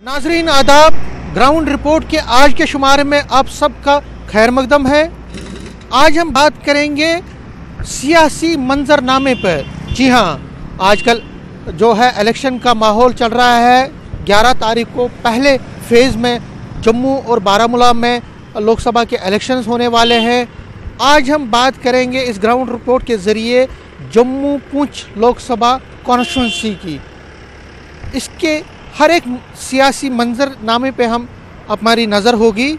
नाजरीन आदाब, ground report के आज के शुमारे में आप सबका खैर मकदम है। आज हम बात करेंगे सियासी मंजरनामे पर। जी हाँ, आजकल जो है इलेक्शन का माहौल चल रहा है। 11 तारीख को पहले फेज़ में जम्मू और बारामूला में लोकसभा के इलेक्शंस होने वाले हैं। आज हम बात करेंगे इस ग्राउंड रिपोर्ट के ज़रिए जम्मू पुंछ लोकसभा कॉन्स्टिट्यूंसी की। इसके हर एक सियासी मंजरनामे पे हम हमारी नज़र होगी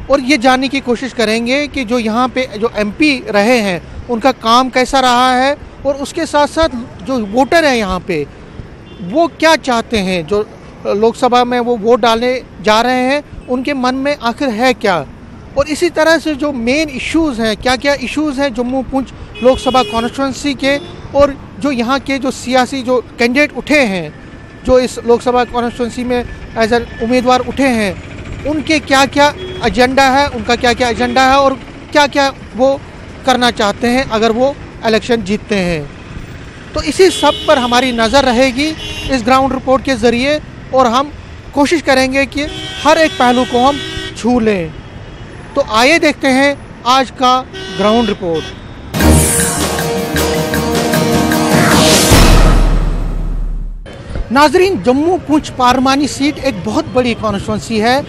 और ये जानने की कोशिश करेंगे कि जो यहाँ पे जो एमपी रहे हैं उनका काम कैसा रहा है और उसके साथ साथ जो वोटर हैं यहाँ पे वो क्या चाहते हैं, जो लोकसभा में वो वोट डालने जा रहे हैं उनके मन में आखिर है क्या। और इसी तरह से जो मेन इश्यूज़ हैं, क्या क्या इश्यूज़ हैं जम्मू पुंछ लोकसभा कॉन्स्टिट्यूंसी के, और जो यहाँ के जो सियासी जो कैंडिडेट उठे हैं, जो इस लोकसभा कॉन्स्टिट्यूंसी में एज एन उम्मीदवार उठे हैं, उनके क्या क्या एजेंडा है, उनका क्या क्या एजेंडा है और क्या क्या वो करना चाहते हैं अगर वो इलेक्शन जीतते हैं। तो इसी सब पर हमारी नज़र रहेगी इस ग्राउंड रिपोर्ट के ज़रिए और हम कोशिश करेंगे कि हर एक पहलू को हम छू लें। तो आइए देखते हैं आज का ग्राउंड रिपोर्ट। नाजरीन, जम्मू पुंछ पार्लिमानी सीट एक बहुत बड़ी कॉन्स्टिट्यूंसी है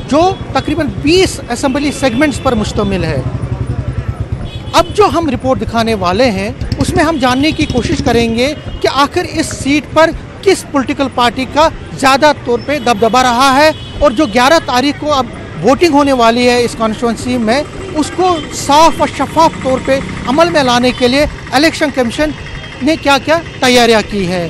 जो तकरीबन 20 असेंबली सेगमेंट्स पर मुश्तमिल है। अब जो हम रिपोर्ट दिखाने वाले हैं उसमें हम जानने की कोशिश करेंगे कि आखिर इस सीट पर किस पॉलिटिकल पार्टी का ज़्यादा तौर पे दबदबा रहा है, और जो 11 तारीख को अब वोटिंग होने वाली है इस कॉन्स्टिट्यूंसी में, उसको साफ और शफाफ तौर पे अमल में लाने के लिए इलेक्शन कमीशन ने क्या क्या तैयारियां की हैं।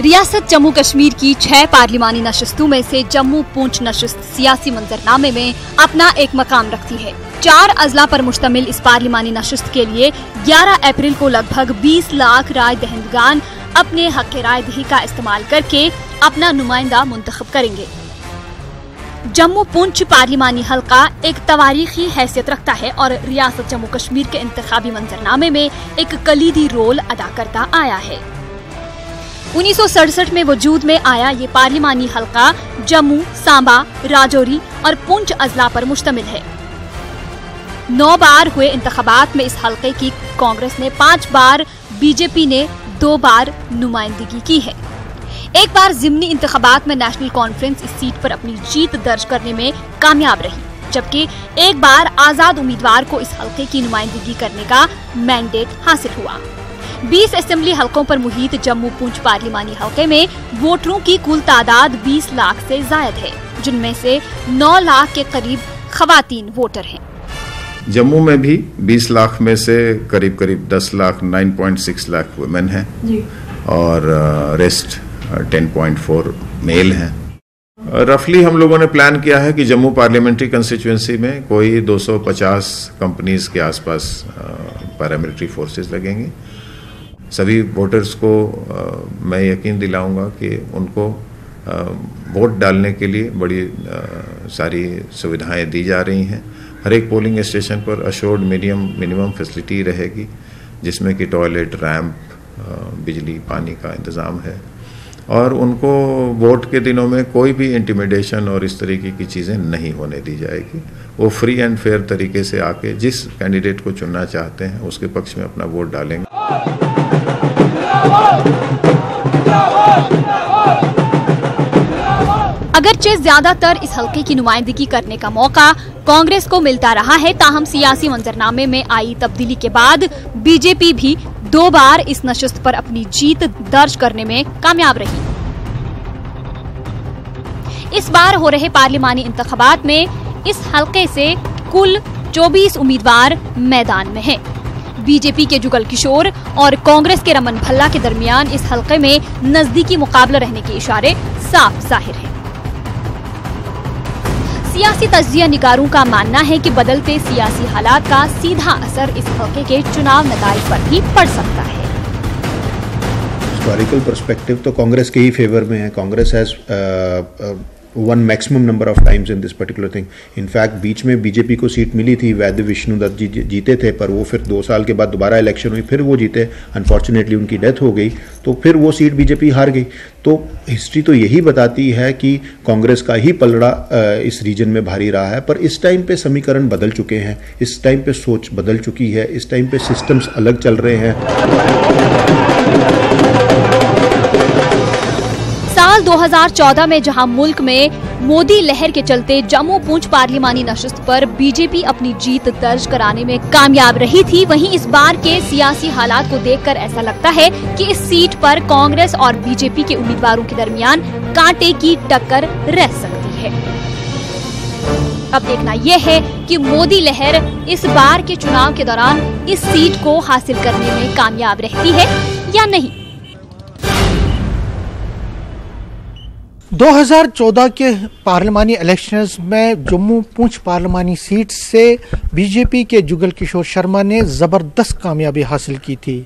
रियासत जम्मू कश्मीर की 6 पार्लिमानी नशिस्तों में से जम्मू पुंछ नशिस्त सियासी मंजरनामे में अपना एक मकाम रखती है। 4 अजला पर मुश्तमिल इस पार्लिमानी नशिस्त के लिए 11 अप्रैल को लगभग 20 लाख राय दहिंदगान अपने हक राय दही का इस्तेमाल करके अपना नुमाइंदा मुंतखब करेंगे। जम्मू पुंछ पार्लिमानी हल्का एक तवारीखी हैसियत रखता है और रियासत जम्मू कश्मीर के इंतखाबी मंजरनामे में एक कलीदी रोल अदा करता आया है। 1967 में वजूद में आया ये पार्लिमानी हल्का जम्मू, सांबा, राजौरी और पुंछ अजला पर मुश्तमिल है। 9 बार हुए इंतखाबात में इस हल्के की कांग्रेस ने 5 बार, बीजेपी ने 2 बार नुमाइंदगी की है। एक बार ज़िमनी इंतखाबात में नेशनल कॉन्फ्रेंस इस सीट पर अपनी जीत दर्ज करने में कामयाब रही, जबकि एक बार आजाद उम्मीदवार को इस हल्के की नुमाइंदगी करने का मैंडेट हासिल हुआ। 20 असेंबली हलकों पर मुहित जम्मू पुंछ पार्लिमानी हल्के में वोटरों की कुल तादाद 20 लाख से जायद है, जिनमें से 9 लाख के करीब खवातीन वोटर हैं। जम्मू में भी 20 लाख में से करीब 10 लाख 9.6 लाख वुमेन हैं और रेस्ट 10.4 मेल हैं। रफली हम लोगों ने प्लान किया है कि जम्मू पार्लियामेंट्री कंस्टिट्यूंसी में कोई 250 कंपनीज के आसपास पैरामिलिट्री फोर्सेस लगेंगे। सभी वोटर्स को मैं यकीन दिलाऊंगा कि उनको वोट डालने के लिए बड़ी सारी सुविधाएं दी जा रही हैं। हर एक पोलिंग स्टेशन पर अशोर्ड मिनिमम फैसिलिटी रहेगी, जिसमें कि टॉयलेट, रैंप, बिजली, पानी का इंतज़ाम है, और उनको वोट के दिनों में कोई भी इंटिमिडेशन और इस तरीके की चीज़ें नहीं होने दी जाएगी। वो फ्री एंड फेयर तरीके से आके जिस कैंडिडेट को चुनना चाहते हैं उसके पक्ष में अपना वोट डालेंगे। अगरचे ज्यादातर इस हल्के की नुमाइंदगी करने का मौका कांग्रेस को मिलता रहा है, ताहम सियासी मंजरनामे में आई तब्दीली के बाद बीजेपी भी 2 बार इस नशिस्त पर अपनी जीत दर्ज करने में कामयाब रही। इस बार हो रहे पार्लिमानी इंतखाबात में इस हल्के से कुल 24 उम्मीदवार मैदान में हैं। बीजेपी के जुगल किशोर और कांग्रेस के रमन भल्ला के दरमियान इस हलके में नजदीकी मुकाबला रहने के इशारे साफ जाहिर हैं। सियासी तज्जिया निगारों का मानना है कि बदलते सियासी हालात का सीधा असर इस हलके के चुनाव नतीजे पर भी पड़ सकता है। हिस्टोरिकल पर्सपेक्टिव तो कांग्रेस के ही फेवर में है। Congress has won maximum number of times in this particular thing. In fact बीच में बीजेपी को सीट मिली थी, वैद्य विष्णुदत्त जी जीते थे, पर वो फिर 2 साल के बाद दोबारा इलेक्शन हुई, फिर वो जीते, अनफॉर्चुनेटली उनकी डेथ हो गई, तो फिर वो सीट बीजेपी हार गई। तो हिस्ट्री तो यही बताती है कि कांग्रेस का ही पलड़ा इस रीजन में भारी रहा है। पर इस टाइम पे समीकरण बदल चुके हैं, इस टाइम पे सोच बदल चुकी है, इस टाइम पे सिस्टम्स अलग चल रहे हैं। साल 2014 में जहां मुल्क में मोदी लहर के चलते जम्मू पूंछ पार्लिमानी नशिस्त पर बीजेपी अपनी जीत दर्ज कराने में कामयाब रही थी, वहीं इस बार के सियासी हालात को देखकर ऐसा लगता है कि इस सीट पर कांग्रेस और बीजेपी के उम्मीदवारों के दरमियान कांटे की टक्कर रह सकती है। अब देखना यह है कि मोदी लहर इस बार के चुनाव के दौरान इस सीट को हासिल करने में कामयाब रहती है या नहीं। 2014 के पार्लिमानी इलेक्शंस में जम्मू पूंछ पार्लिमानी सीट से बीजेपी के जुगल किशोर शर्मा ने जबरदस्त कामयाबी हासिल की थी।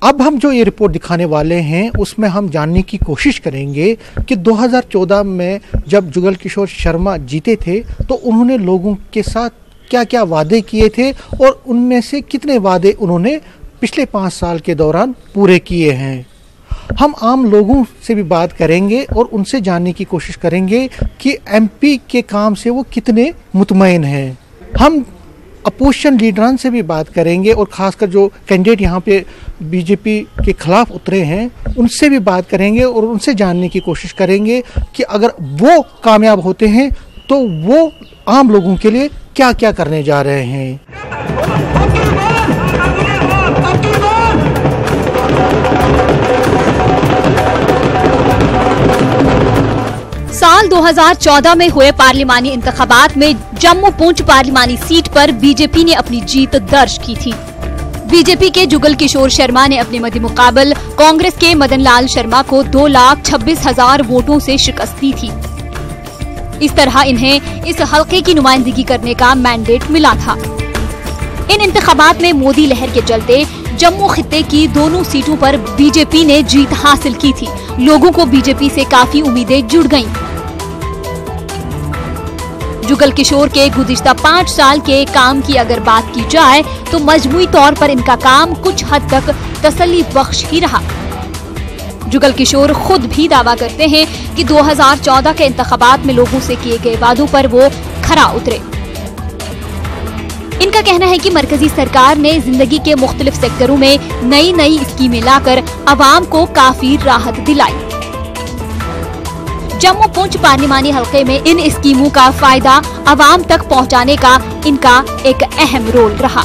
अब हम जो ये रिपोर्ट दिखाने वाले हैं उसमें हम जानने की कोशिश करेंगे कि 2014 में जब जुगल किशोर शर्मा जीते थे तो उन्होंने लोगों के साथ क्या क्या वादे किए थे और उनमें से कितने वादे उन्होंने पिछले 5 साल के दौरान पूरे किए हैं। हम आम लोगों से भी बात करेंगे और उनसे जानने की कोशिश करेंगे कि एमपी के काम से वो कितने मुतमईन हैं। हम अपोजिशन लीडरान से भी बात करेंगे और खासकर जो कैंडिडेट यहाँ पे बीजेपी के खिलाफ उतरे हैं उनसे भी बात करेंगे और उनसे जानने की कोशिश करेंगे कि अगर वो कामयाब होते हैं तो वो आम लोगों के लिए क्या क्या करने जा रहे हैं। साल 2014 में हुए पार्लिमानी इंतखाबात में जम्मू पूंछ पार्लिमानी सीट पर बीजेपी ने अपनी जीत दर्ज की थी। बीजेपी के जुगल किशोर शर्मा ने अपने मद्दे मुकाबल कांग्रेस के मदन लाल शर्मा को 2,26,000 वोटों से शिकस्त दी थी। इस तरह इन्हें इस हलके की नुमाइंदगी करने का मैंडेट मिला था। इन इंतखाबात में मोदी लहर के चलते जम्मू खित्ते की दोनों सीटों पर बीजेपी ने जीत हासिल की थी। लोगों को बीजेपी से काफी उम्मीदें जुड़ गईं। जुगल किशोर के गुज़िश्ता 5 साल के काम की अगर बात की जाए तो मजमूई तौर पर इनका काम कुछ हद तक तसल्ली बख्श ही रहा। जुगल किशोर खुद भी दावा करते हैं कि 2014 के इंतखाबात में लोगों से किए गए वादों पर वो खरा उतरे। इनका कहना है कि मरकजी सरकार ने जिंदगी के मुख्तलिफ सेक्टरों में नई नई स्कीमें लाकर अवाम को काफी राहत दिलाई। जम्मू पूंछ पार्लिमानी हलके में इन स्कीमों का फायदा अवाम तक पहुंचाने का इनका एक अहम रोल रहा।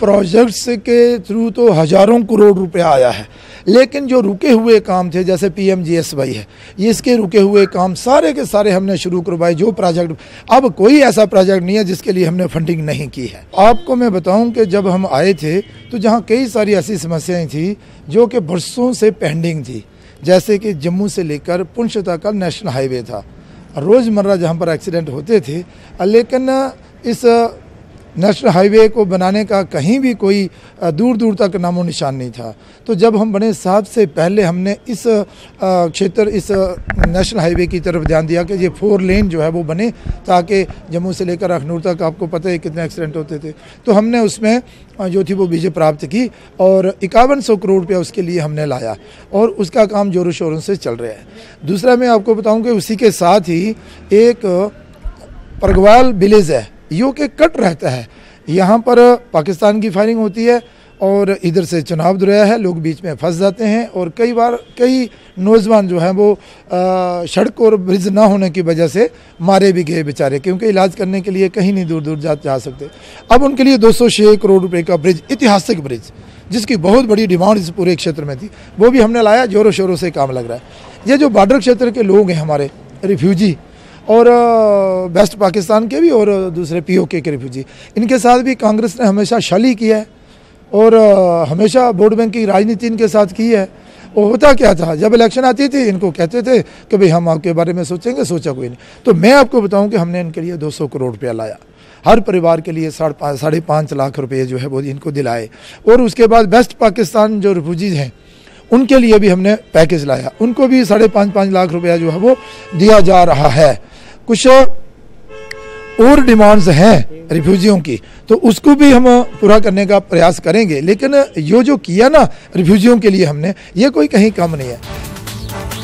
प्रोजेक्ट्स के थ्रू तो हजारों करोड़ रुपया आया है, लेकिन जो रुके हुए काम थे जैसे PMGSY है, ये इसके रुके हुए काम सारे के सारे हमने शुरू करवाए। जो प्रोजेक्ट, अब कोई ऐसा प्रोजेक्ट नहीं है जिसके लिए हमने फंडिंग नहीं की है। आपको मैं बताऊं कि जब हम आए थे तो जहां कई सारी ऐसी समस्याएं थी जो कि बरसों से पेंडिंग थी, जैसे कि जम्मू से लेकर पुंछ तक का नेशनल हाईवे था, रोज़मर्रा जहां पर एक्सीडेंट होते थे, लेकिन इस नेशनल हाईवे को बनाने का कहीं भी कोई दूर दूर तक नामो निशान नहीं था। तो जब हम बने साहब से पहले हमने इस क्षेत्र, इस नेशनल हाईवे की तरफ ध्यान दिया कि ये 4 लेन जो है वो बने, ताकि जम्मू से लेकर अखनूर तक आपको पता है कितने एक्सीडेंट होते थे। तो हमने उसमें जो थी वो विजय प्राप्त की और 5100 करोड़ रुपया उसके लिए हमने लाया और उसका काम जोरों शोरों से चल रहा है। दूसरा मैं आपको बताऊँ कि उसी के साथ ही एक परगवाल विलेज है, यू के कट रहता है, यहाँ पर पाकिस्तान की फायरिंग होती है और इधर से चुनाव दुराया है, लोग बीच में फंस जाते हैं और कई बार कई नौजवान जो हैं वो सड़क और ब्रिज ना होने की वजह से मारे भी गए बेचारे, क्योंकि इलाज करने के लिए कहीं नहीं दूर दूर जा सकते। अब उनके लिए 206 करोड़ रुपए का ब्रिज, ऐतिहासिक ब्रिज जिसकी बहुत बड़ी डिमांड इस पूरे क्षेत्र में थी, वो भी हमने लाया, जोरों शोरों से काम लग रहा है। ये जो बॉर्डर क्षेत्र के लोग हैं हमारे रिफ्यूजी और वेस्ट पाकिस्तान के भी और दूसरे POK के रिफ्यूजी, इनके साथ भी कांग्रेस ने हमेशा शाली किया है और हमेशा वोट बैंक की राजनीति इनके साथ की है। वो होता क्या था, जब इलेक्शन आती थी इनको कहते थे कि भाई हम आपके बारे में सोचेंगे, सोचा कोई नहीं। तो मैं आपको बताऊं कि हमने इनके लिए 200 करोड़ रुपया लाया, हर परिवार के लिए 5.5 लाख रुपये जो है वो इनको दिलाए। और उसके बाद वेस्ट पाकिस्तान जो रिफ्यूजीज हैं उनके लिए भी हमने पैकेज लाया, उनको भी 5.5 लाख रुपया जो है वो दिया जा रहा है। कुछ और डिमांड्स हैं रिफ्यूजियों की, तो उसको भी हम पूरा करने का प्रयास करेंगे। लेकिन ये जो किया ना रिफ्यूजियों के लिए हमने, ये कोई कहीं कम नहीं है।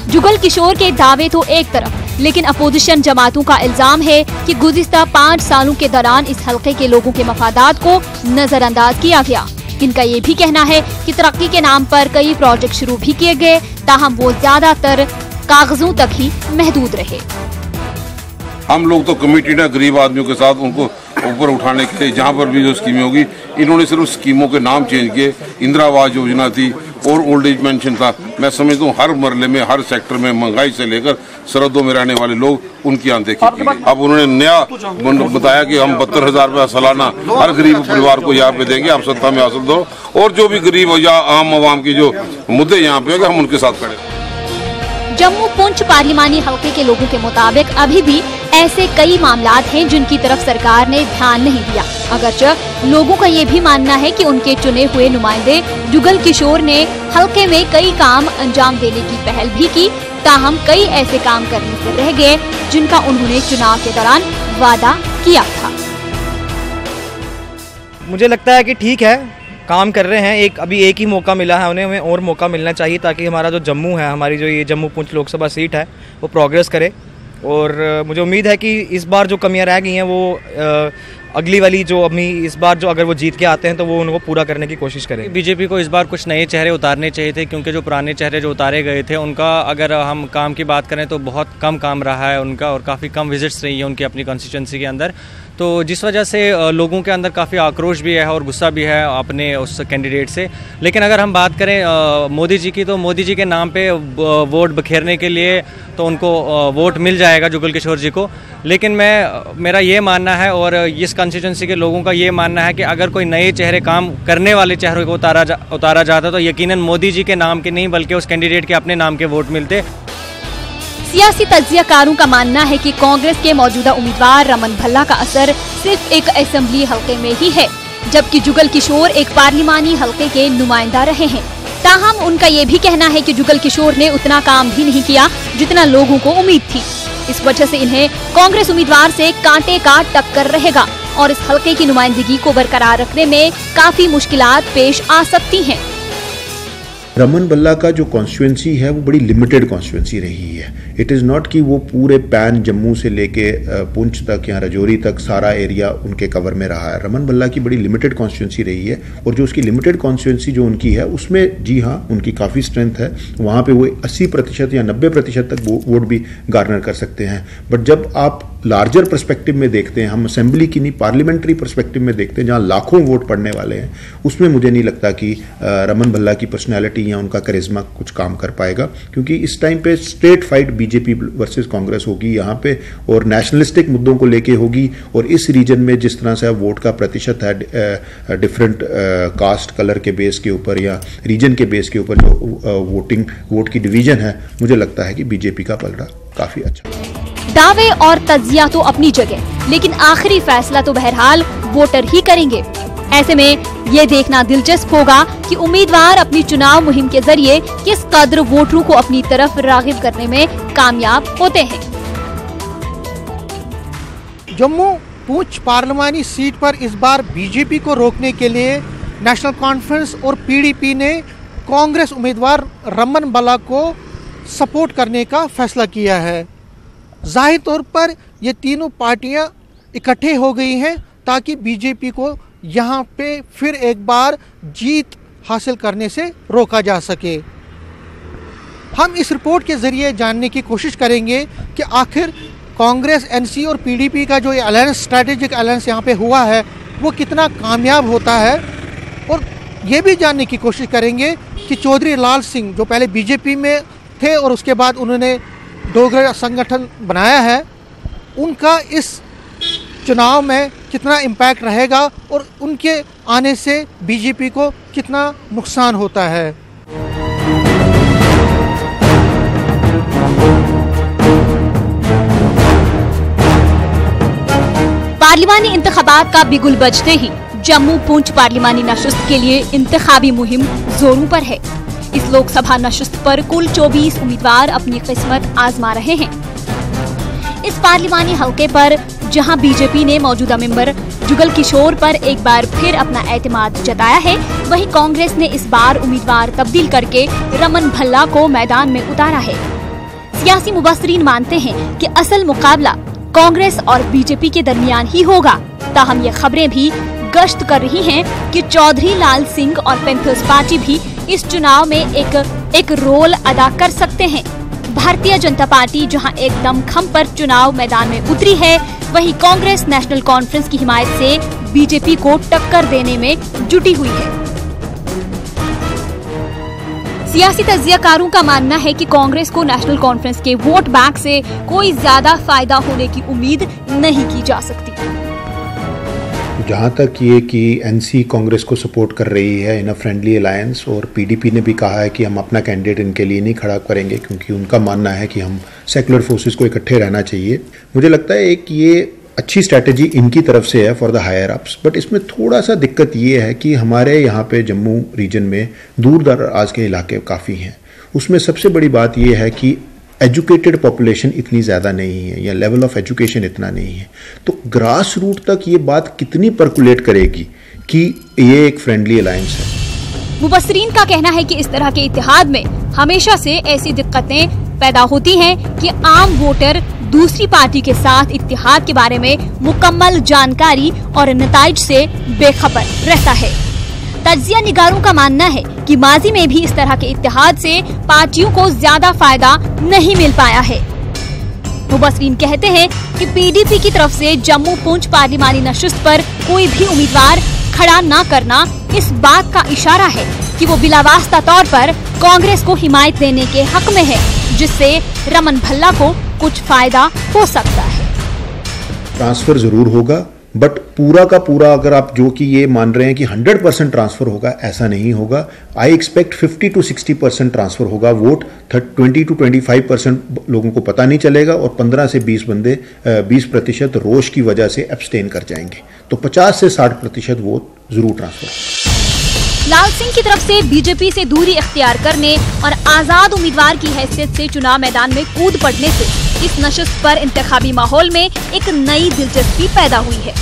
जुगल किशोर के दावे तो एक तरफ, लेकिन अपोजिशन जमातों का इल्जाम है कि गुज़िश्ता 5 सालों के दौरान इस हल्के के लोगों के मफादात को नजरअंदाज किया गया। इनका ये भी कहना है कि तरक्की के नाम पर कई प्रोजेक्ट शुरू भी किए गए, ताहम वो ज्यादातर कागजों तक ही महदूद रहे। हम लोग तो कमिटेड है गरीब आदमियों के साथ, उनको ऊपर उठाने के लिए जहाँ पर भी जो स्कीमें होगी। इन्होंने सिर्फ स्कीमों के नाम चेंज किए। इंदिरा आवास योजना थी और ओल्ड एज पेंशन था। मैं समझता हूँ हर मरले में, हर सेक्टर में महंगाई से लेकर सरहदों में रहने वाले लोग, उनकी अनदेखी की गई। अब उन्होंने नया बताया कि हम 72,000 रुपया सालाना हर गरीब परिवार को यहाँ पे देंगे, आप सत्ता में हासिल दो, और जो भी गरीब या आम आवाम की जो मुद्दे यहाँ पे होंगे हम उनके साथ खड़े। जम्मू पुंछ पार्लिमानी हल्के के लोगों के मुताबिक अभी भी ऐसे कई मामलात हैं जिनकी तरफ सरकार ने ध्यान नहीं दिया। अगरचे लोगों का ये भी मानना है कि उनके चुने हुए नुमाइंदे जुगल किशोर ने हल्के में कई काम अंजाम देने की पहल भी की, ताहम कई ऐसे काम करने से रह गए जिनका उन्होंने चुनाव के दौरान वादा किया था। मुझे लगता है कि ठीक है, काम कर रहे हैं। अभी एक ही मौका मिला है, उन्हें और मौका मिलना चाहिए ताकि हमारा जो जम्मू है, हमारी जो ये जम्मू पुंछ लोकसभा सीट है वो प्रोग्रेस करे। और मुझे उम्मीद है कि इस बार जो कमियां रह गई हैं वो अगली वाली जो अभी इस बार जो अगर वो जीत के आते हैं तो वो उनको पूरा करने की कोशिश करें। बीजेपी को इस बार कुछ नए चेहरे उतारने चाहिए थे, क्योंकि जो पुराने चेहरे जो उतारे गए थे उनका अगर हम काम की बात करें तो बहुत कम काम रहा है उनका, और काफ़ी कम विजिट्स रही है उनकी अपनी कॉन्स्टिट्यूंसी के अंदर। तो जिस वजह से लोगों के अंदर काफ़ी आक्रोश भी है और गुस्सा भी है अपने उस कैंडिडेट से। लेकिन अगर हम बात करें मोदी जी की, तो मोदी जी के नाम पे वोट बखेरने के लिए तो उनको वोट मिल जाएगा जुगल किशोर जी को। लेकिन मेरा ये मानना है और इस कॉन्स्टिट्यूंसी के लोगों का ये मानना है कि अगर कोई नए चेहरे, काम करने वाले चेहरों को उतारा जाता तो यकीनन मोदी जी के नाम के नहीं बल्कि उस कैंडिडेट के अपने नाम के वोट मिलते। सियासी तज्जियाकारों का मानना है कि कांग्रेस के मौजूदा उम्मीदवार रमन भल्ला का असर सिर्फ एक असेंबली हल्के में ही है, जबकि जुगल किशोर एक पार्लिमानी हल्के के नुमाइंदा रहे हैं। ताहम उनका ये भी कहना है कि जुगल किशोर ने उतना काम भी नहीं किया जितना लोगों को उम्मीद थी। इस वजह से इन्हें कांग्रेस उम्मीदवार से कांटे का टक्कर रहेगा और इस हल्के की नुमाइंदगी को बरकरार रखने में काफी मुश्किलात पेश आ सकती हैं। रमन भल्ला का जो कॉन्स्टिट्यूंसी है वो बड़ी लिमिटेड कॉन्स्टिट्यूंसी रही है। इट इज़ नॉट कि वो पूरे पैन जम्मू से लेके पुंछ तक या राजौरी तक सारा एरिया उनके कवर में रहा है। रमन भल्ला की बड़ी लिमिटेड कॉन्स्टिट्यूंसी रही है, और जो उसकी लिमिटेड कॉन्स्टिट्यूंसी जो उनकी है उसमें जी हाँ उनकी काफ़ी स्ट्रेंथ है। वहाँ पे वो 80% या 90% तक वोट भी गार्नर कर सकते हैं। बट जब आप लार्जर पर्सपेक्टिव में देखते हैं, हम असेंबली की नहीं पार्लियामेंट्री पर्सपेक्टिव में देखते हैं जहाँ लाखों वोट पड़ने वाले हैं, उसमें मुझे नहीं लगता कि रमन भल्ला की पर्सनैलिटी या उनका करिश्मा कुछ काम कर पाएगा, क्योंकि इस टाइम पे straight fight BJP versus Congress होगी यहाँ पे, और नेशनलिस्टिक मुद्दों को लेके होगी। और इस रीजन में जिस तरह से वोट का प्रतिशत है डिफरेंट कास्ट कलर के बेस के ऊपर या रीजन के बेस के ऊपर जो वोट की डिवीजन है, मुझे लगता है कि बीजेपी का पलड़ा काफी अच्छा। दावे और तज्जिया तो अपनी जगह, लेकिन आखिरी फैसला तो बहरहाल वोटर ही करेंगे। ऐसे में ये देखना दिलचस्प होगा कि उम्मीदवार अपनी चुनाव मुहिम के जरिए किस कदर वोटरों को अपनी तरफ रागिब करने में कामयाब होते हैं। जम्मू पुंछ पार्लिमानी सीट पर इस बार बीजेपी को रोकने के लिए नेशनल कॉन्फ्रेंस और पीडीपी ने कांग्रेस उम्मीदवार रमन भल्ला को सपोर्ट करने का फैसला किया है। जाहिर तौर पर ये तीनों पार्टियां इकट्ठे हो गई हैं ताकि बीजेपी को यहाँ पे फिर एक बार जीत हासिल करने से रोका जा सके। हम इस रिपोर्ट के ज़रिए जानने की कोशिश करेंगे कि आखिर कांग्रेस, एनसी और पीडीपी का जो ये अलायंस, स्ट्रैटेजिक अलायंस यहाँ पे हुआ है, वो कितना कामयाब होता है। और ये भी जानने की कोशिश करेंगे कि चौधरी लाल सिंह जो पहले बीजेपी में थे और उसके बाद उन्होंने डोगरा संगठन बनाया है, उनका इस चुनाव में कितना इम्पैक्ट रहेगा और उनके आने से बीजेपी को कितना नुकसान होता है। पार्लिमानी इंतखाबात का बिगुल बजते ही जम्मू पूंछ पार्लिमानी नशस्त के लिए इंतखाबी मुहिम जोरों पर है। इस लोकसभा नशस्त पर कुल 24 उम्मीदवार अपनी किस्मत आजमा रहे हैं। इस पार्लिमानी हलके पर जहां बीजेपी ने मौजूदा मेंबर जुगल किशोर पर एक बार फिर अपना एतमाद जताया है, वहीं कांग्रेस ने इस बार उम्मीदवार तब्दील करके रमन भल्ला को मैदान में उतारा है। सियासी मुबस्सिरीन मानते हैं कि असल मुकाबला कांग्रेस और बीजेपी के दरमियान ही होगा। ताहम ये खबरें भी गश्त कर रही हैं कि चौधरी लाल सिंह और पैंथर्स पार्टी भी इस चुनाव में एक रोल अदा कर सकते हैं। भारतीय जनता पार्टी जहां एक दमखम पर चुनाव मैदान में उतरी है, वहीं कांग्रेस नेशनल कॉन्फ्रेंस की हिमायत से बीजेपी को टक्कर देने में जुटी हुई है। सियासी तज्जियाकारों का मानना है कि कांग्रेस को नेशनल कॉन्फ्रेंस के वोट बैंक से कोई ज्यादा फायदा होने की उम्मीद नहीं की जा सकती। जहाँ तक ये कि एनसी कांग्रेस को सपोर्ट कर रही है इन अ फ्रेंडली अलायंस, और पीडीपी ने भी कहा है कि हम अपना कैंडिडेट इनके लिए नहीं खड़ा करेंगे क्योंकि उनका मानना है कि हम सेकुलर फोर्सेस को इकट्ठे रहना चाहिए। मुझे लगता है कि ये अच्छी स्ट्रैटेजी इनकी तरफ से है for the higher ups, but इसमें थोड़ा सा दिक्कत ये है कि हमारे यहाँ पे जम्मू रीजन में दूर दराज के इलाके काफ़ी हैं। उसमें सबसे बड़ी बात ये है कि एजुकेटेड पॉपुलेशन इतनी ज़्यादा नहीं है या लेवल ऑफ एजुकेशन इतना नहीं है। तो ग्रास रूट तक ये बात कितनी परकुलेट करेगी कि ये एक फ्रेंडली अलायंस है। मुबस्सिरीन का कहना है कि इस तरह के इत्तेहाद में हमेशा से ऐसी दिक्कतें पैदा होती हैं कि आम वोटर दूसरी पार्टी के साथ इत्तेहाद के बारे में मुकम्मल जानकारी और नताइज से बेखबर रहता है। तज्जिया निगारों का मानना है कि माजी में भी इस तरह के इत्तेहाद से पार्टियों को ज्यादा फायदा नहीं मिल पाया है। मुबस्सिरीन कहते हैं कि पीडीपी की तरफ से जम्मू पूंछ पार्लिमानी नशस्त पर कोई भी उम्मीदवार खड़ा न करना इस बात का इशारा है कि वो बिलावास्ता तौर पर कांग्रेस को हिमायत देने के हक में है, जिससे रमन भल्ला को कुछ फायदा हो सकता है। ट्रांसफर जरूर होगा, बट पूरा का पूरा अगर आप जो कि ये मान रहे हैं कि 100% ट्रांसफर होगा, ऐसा नहीं होगा। आई एक्सपेक्ट 50 to 60% ट्रांसफर होगा। वोट 20 to 25% लोगों को पता नहीं चलेगा और 15 से 20% रोष की वजह से एब्सटेन कर जाएंगे। तो 50 से 60% वोट जरूर ट्रांसफर। लाल सिंह की तरफ से बीजेपी से दूरी इख्तियार करने और आजाद उम्मीदवार की हैसियत से चुनाव मैदान में कूद पड़ने से इस नशस्त पर इंतखाबी माहौल में एक नई दिलचस्पी पैदा हुई है।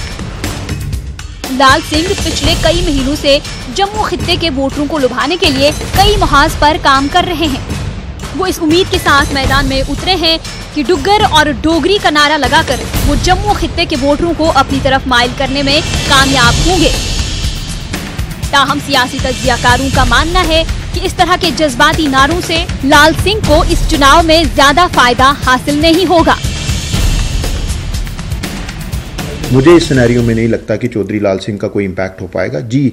लाल सिंह पिछले कई महीनों से जम्मू खित्ते के वोटरों को लुभाने के लिए कई मुहाज पर काम कर रहे हैं। वो इस उम्मीद के साथ मैदान में उतरे हैं कि डुग्गर और डोगरी का नारा लगाकर वो जम्मू खित्ते के वोटरों को अपनी तरफ माइल करने में कामयाब होंगे। ताहम सियासी तज्जियाकारों का मानना है कि इस तरह के जज्बाती नारों से लाल सिंह को इस चुनाव में ज्यादा फायदा हासिल नहीं होगा। मुझे इस सिनेरियो में नहीं लगता कि चौधरी लाल सिंह का कोई इम्पैक्ट हो पाएगा। जी,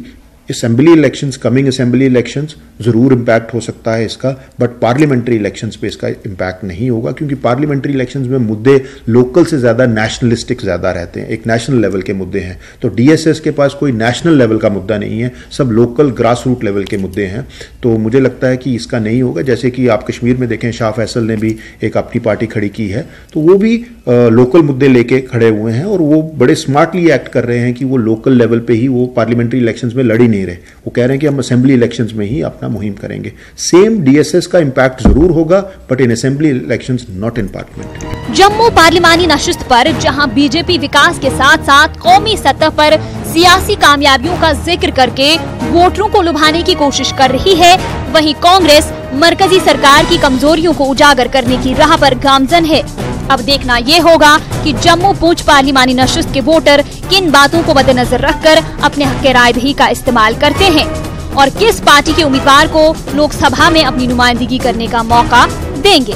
assembly elections, coming assembly elections जरूर इम्पैक्ट हो सकता है इसका, बट पार्लियामेंट्री इलेक्शंस पे इसका इम्पैक्ट नहीं होगा क्योंकि पार्लियामेंट्री इलेक्शंस में मुद्दे लोकल से ज्यादा नेशनलिस्टिक ज्यादा रहते हैं, एक नेशनल लेवल के मुद्दे हैं। तो डीएसएस के पास कोई नेशनल लेवल का मुद्दा नहीं है, सब लोकल ग्रास रूट लेवल के मुद्दे हैं। तो मुझे लगता है कि इसका नहीं होगा। जैसे कि आप कश्मीर में देखें, शाह फैसल ने भी एक अपनी पार्टी खड़ी की है, तो वो भी लोकल मुद्दे लेके खड़े हुए हैं और वो बड़े स्मार्टली एक्ट कर रहे हैं कि वो लोकल लेवल पे ही वो पार्लियामेंट्री इलेक्शंस में लड़ ही नहीं रहे। वो कह रहे हैं कि हम असेंबली इलेक्शंस में ही अपना मुहिम करेंगे। सेम डीएसएस का इम्पैक्ट जरूर होगा, but in assembly elections, not in parliament. Jammu पार्लिमानी नशस्त पर जहां बीजेपी विकास के साथ साथ कौमी सतह पर सियासी कामयाबियों का जिक्र करके वोटरों को लुभाने की कोशिश कर रही है, वहीं कांग्रेस मरकजी सरकार की कमजोरियों को उजागर करने की राह पर गामजन है। अब देखना ये होगा कि जम्मू पूंछ पार्लिमानी नशस्त के वोटर किन बातों को मद्देनजर रखकर अपने हक राय दही का इस्तेमाल करते हैं और किस पार्टी के उम्मीदवार को लोकसभा में अपनी नुमाइंदगी करने का मौका देंगे।